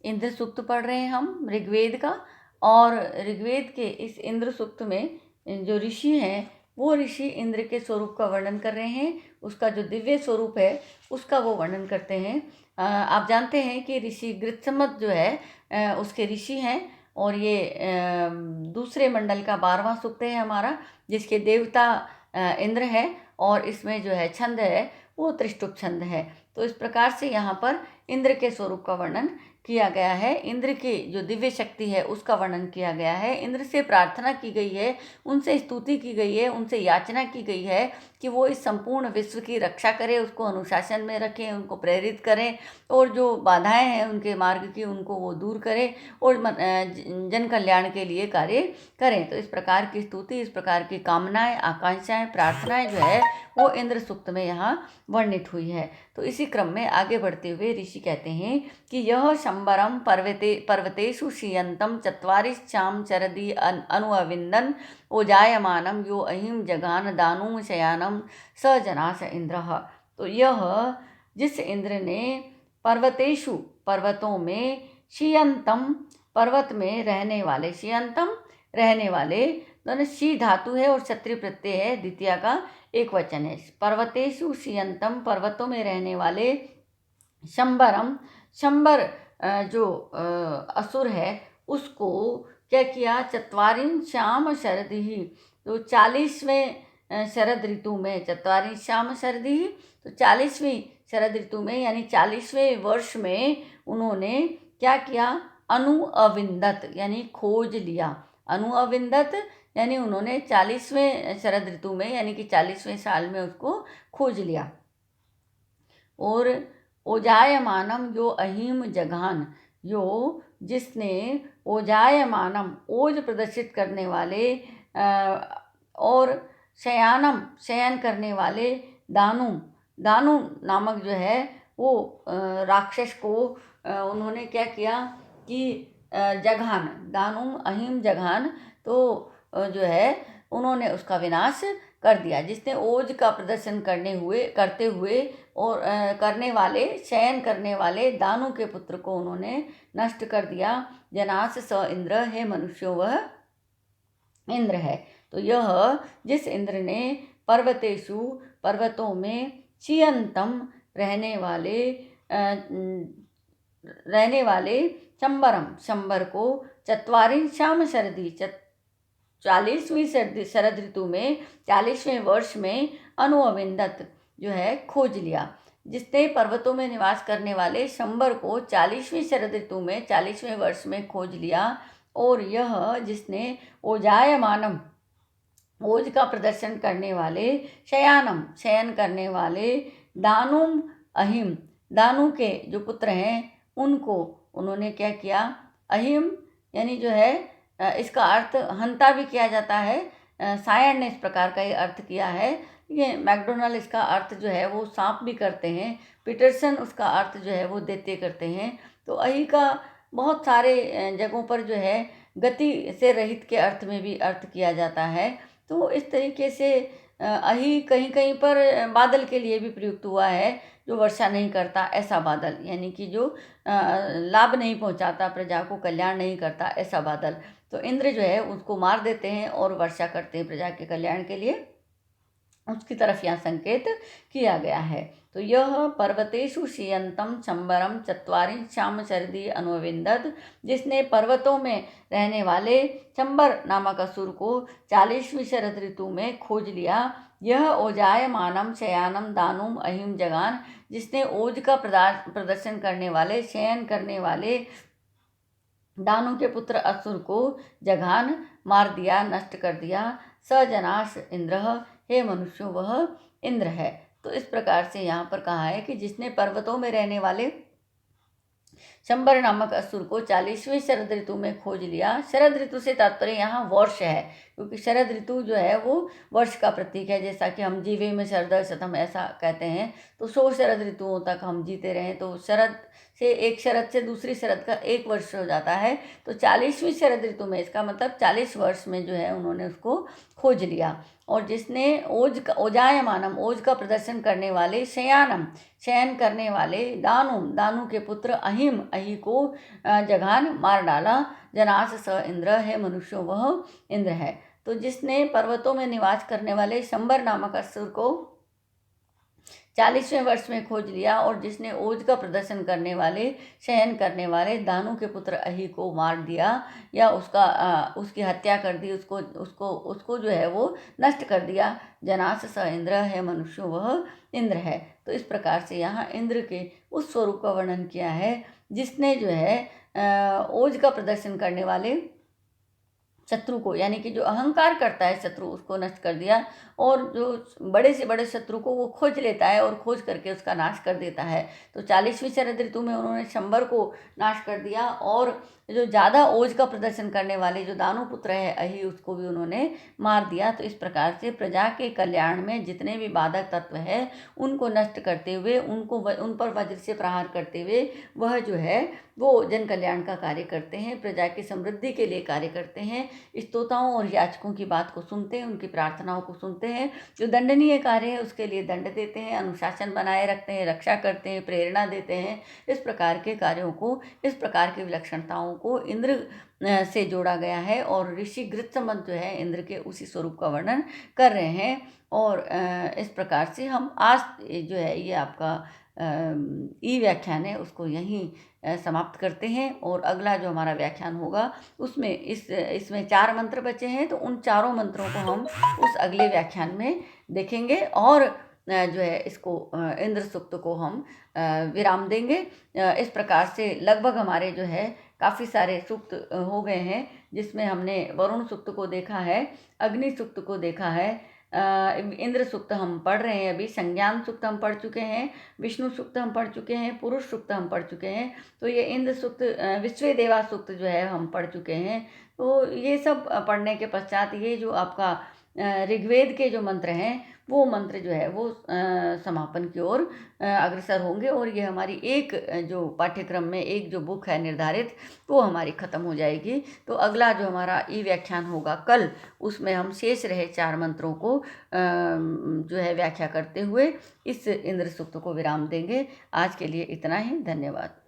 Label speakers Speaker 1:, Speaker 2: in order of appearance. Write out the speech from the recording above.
Speaker 1: इंद्र सूक्त पढ़ रहे हैं हम ऋग्वेद का। और ऋग्वेद के इस इंद्र सूक्त में जो ऋषि हैं वो ऋषि इंद्र के स्वरूप का वर्णन कर रहे हैं, उसका जो दिव्य स्वरूप है उसका वो वर्णन करते हैं। आप जानते हैं कि ऋषि गृत्समत जो है उसके ऋषि हैं, और ये दूसरे मंडल का 12वां सूक्त है हमारा, जिसके देवता इंद्र है, और इसमें जो है छंद है वो त्रिष्टुप छंद है। तो इस प्रकार से यहाँ पर इंद्र के स्वरूप का वर्णन किया गया है, इंद्र की जो दिव्य शक्ति है उसका वर्णन किया गया है, इंद्र से प्रार्थना की गई है, उनसे स्तुति की गई है, उनसे याचना की गई है कि वो इस संपूर्ण विश्व की रक्षा करें, उसको अनुशासन में रखें, उनको प्रेरित करें, और जो बाधाएं हैं उनके मार्ग की उनको वो दूर करें, और जन कल्याण के लिए कार्य करें। तो इस प्रकार की स्तुति, इस प्रकार की कामनाएं, आकांक्षाएं, प्रार्थनाएं जो है वो इंद्र सूक्त में यहाँ वर्णित हुई है। तो इसी क्रम में आगे बढ़ते हुए ऋषि कहते हैं कि यह शंबरम पर्वतेषु श्रियंतम चत्वारिश्चाम चरदि अनुअविंदन ओजायमानम यो अहिम जगान दानुम शयानम स जनास इंद्र। तो यह जिस इंद्र ने पर्वतेषु पर्वतों में श्रियंतम पर्वत में रहने वाले, श्रियंतम रहने वाले, दोनों शी धातु है और क्षत्रिय प्रत्यय है, द्वितीय का एक वचन है। पर्वतेषु श्रियंतम पर्वतों में रहने वाले, शंबरम शंबर जो असुर है उसको क्या किया, चत्वारिन श्याम शरद ही, तो 40वें शरद ऋतु में, चत्वारिन श्याम शरद ही, तो 40वीं शरद ऋतु में यानी 40वें वर्ष में उन्होंने क्या किया, अनुअविंदत यानी खोज लिया। अनुअविंदत यानी उन्होंने 40वें शरद ऋतु में यानी कि 40वें साल में उसको खोज लिया। और ओजायमानम यो अहिम जघान, यो जिसने ओजायमानम ओज प्रदर्शित करने वाले और शयानम शयन करने वाले, दानु दानु नामक जो है वो राक्षस को उन्होंने क्या किया कि जघान, दानु अहिम जघान, तो जो है उन्होंने उसका विनाश कर दिया। जिसने ओज का प्रदर्शन करते हुए और करने वाले, शयन करने वाले दानु के पुत्र को उन्होंने नष्ट कर दिया। जनास स इंद्र, है मनुष्यों वह इंद्र है। तो यह जिस इंद्र ने पर्वतेषु पर्वतों में चियंतम रहने वाले शंबरम शंबर को, चत्वारिन श्याम शरदी 40वीं शरद ऋतु में 40वें वर्ष में अनुअविंदत जो है खोज लिया। जिसने पर्वतों में निवास करने वाले शंबर को 40वीं शरद ऋतु में 40वें वर्ष में खोज लिया। और यह जिसने ओजायमानम ओज का प्रदर्शन करने वाले, शयानम शयन करने वाले, दानुम अहिम दानु के जो पुत्र हैं उनको उन्होंने क्या किया, अहिम यानी जो है इसका अर्थ हंता भी किया जाता है। सायण ने इस प्रकार का ये अर्थ किया है। ये मैकडोनल्ड इसका अर्थ जो है वो सांप भी करते हैं, पीटरसन उसका अर्थ जो है वो दैत्य करते हैं। तो अहि का बहुत सारे जगहों पर जो है गति से रहित के अर्थ में भी अर्थ किया जाता है। तो इस तरीके से अहि कहीं कहीं पर बादल के लिए भी प्रयुक्त हुआ है, जो वर्षा नहीं करता ऐसा बादल, यानी कि जो लाभ नहीं पहुंचाता, प्रजा को कल्याण नहीं करता ऐसा बादल। तो इंद्र जो है उसको मार देते हैं और वर्षा करते हैं प्रजा के कल्याण के लिए, उसकी तरफ यहाँ संकेत किया गया है। तो यह पर्वतेषु श्रियंतम शंबरम चत्वारिं श्याम शरदी अनुविंदत, जिसने पर्वतों में रहने वाले शंबर नामक असुर को 40वीं शरद ऋतु में खोज लिया। यह ओजायमानम शयानम दानुम अहिम जगान, जिसने ओज का प्रदर्शन करने वाले, शयन करने वाले दानु के पुत्र असुर को जघान मार दिया, नष्ट कर दिया। सजनाश इंद्र, हे मनुष्यों वह इंद्र है। तो इस प्रकार से यहाँ पर कहा है कि जिसने पर्वतों में रहने वाले शंबर नामक असुर को 40वें शरद ऋतु में खोज लिया। शरद ऋतु से तात्पर्य यहाँ वर्ष है, क्योंकि शरद ऋतु जो है वो वर्ष का प्रतीक है। जैसा कि हम जीवे में शरद शतम ऐसा कहते हैं, तो 100 शरद ऋतुओं तक हम जीते रहें, तो शरद से एक शरद से दूसरी शरद का 1 वर्ष हो जाता है। तो 40वीं शरद ऋतु में, इसका मतलब 40 वर्ष में जो है उन्होंने उसको खोज लिया। और जिसने ओजायमानम, ओज का प्रदर्शन करने वाले, शयानम, शयन करने वाले, दानु, दानु के पुत्र, अहिम, अहि को जघान, मार डाला, जनास स इंद्र, है मनुष्यों वह इंद्र है। तो जिसने पर्वतों में निवास करने वाले शंबर नामक असुर को 40वें वर्ष में खोज लिया, और जिसने ओज का प्रदर्शन करने वाले, शयन करने वाले दानु के पुत्र अहि को मार दिया, या उसकी हत्या कर दी, उसको उसको उसको जो है वो नष्ट कर दिया। जनास स इंद्र, है मनुष्यों वह इंद्र है। तो इस प्रकार से यहाँ इंद्र के उस स्वरूप का वर्णन किया है जिसने जो है ओज का प्रदर्शन करने वाले शत्रु को, यानी कि जो अहंकार करता है शत्रु, उसको नष्ट कर दिया। और जो बड़े से बड़े शत्रु को वो खोज लेता है और खोज करके उसका नाश कर देता है। तो 40वीं शरद ऋतु में उन्होंने शंबर को नाश कर दिया, और जो ज़्यादा ओज का प्रदर्शन करने वाले जो दानु पुत्र है अहि, उसको भी उन्होंने मार दिया। तो इस प्रकार से प्रजा के कल्याण में जितने भी बाधक तत्व है उनको नष्ट करते हुए, उन पर वज्र से प्रहार करते हुए वह जो है वो जन कल्याण का कार्य करते हैं, प्रजा की समृद्धि के लिए कार्य करते हैं। स्तोताओं और याचकों की बात को सुनते हैं, उनकी प्रार्थनाओं को सुनते हैं। जो दंडनीय कार्य है उसके लिए दंड देते हैं, अनुशासन बनाए रखते हैं, रक्षा करते हैं, प्रेरणा देते हैं। इस प्रकार के कार्यों को, इस प्रकार की विलक्षणताओं को इंद्र से जोड़ा गया है। और ऋषि गृत्समंत जो है इंद्र के उसी स्वरूप का वर्णन कर रहे हैं। और इस प्रकार से हम आज जो है ये आपका ई व्याख्यान है उसको यहीं समाप्त करते हैं। और अगला जो हमारा व्याख्यान होगा उसमें इसमें 4 मंत्र बचे हैं, तो उन चारों मंत्रों को हम उस अगले व्याख्यान में देखेंगे। और जो है इसको इंद्र सूक्त को हम विराम देंगे। इस प्रकार से लगभग हमारे जो है काफ़ी सारे सूक्त हो गए हैं, जिसमें हमने वरुण सूक्त को देखा है, अग्नि सूक्त को देखा है, इंद्र सूक्त हम पढ़ रहे हैं अभी, संज्ञान सूक्त हम पढ़ चुके हैं, विष्णु सूक्त हम पढ़ चुके हैं, पुरुष सूक्त हम पढ़ चुके हैं। तो ये इंद्र सूक्त, विश्वे देवा सूक्त जो है हम पढ़ चुके हैं। तो ये सब पढ़ने के पश्चात ये जो आपका ऋग्वेद के जो मंत्र हैं वो मंत्र जो है वो समापन की ओर अग्रसर होंगे। और ये हमारी एक जो पाठ्यक्रम में एक जो बुक है निर्धारित, वो हमारी ख़त्म हो जाएगी। तो अगला जो हमारा ई व्याख्यान होगा कल, उसमें हम शेष रहे 4 मंत्रों को जो है व्याख्या करते हुए इस इंद्र सूक्त को विराम देंगे। आज के लिए इतना ही, धन्यवाद।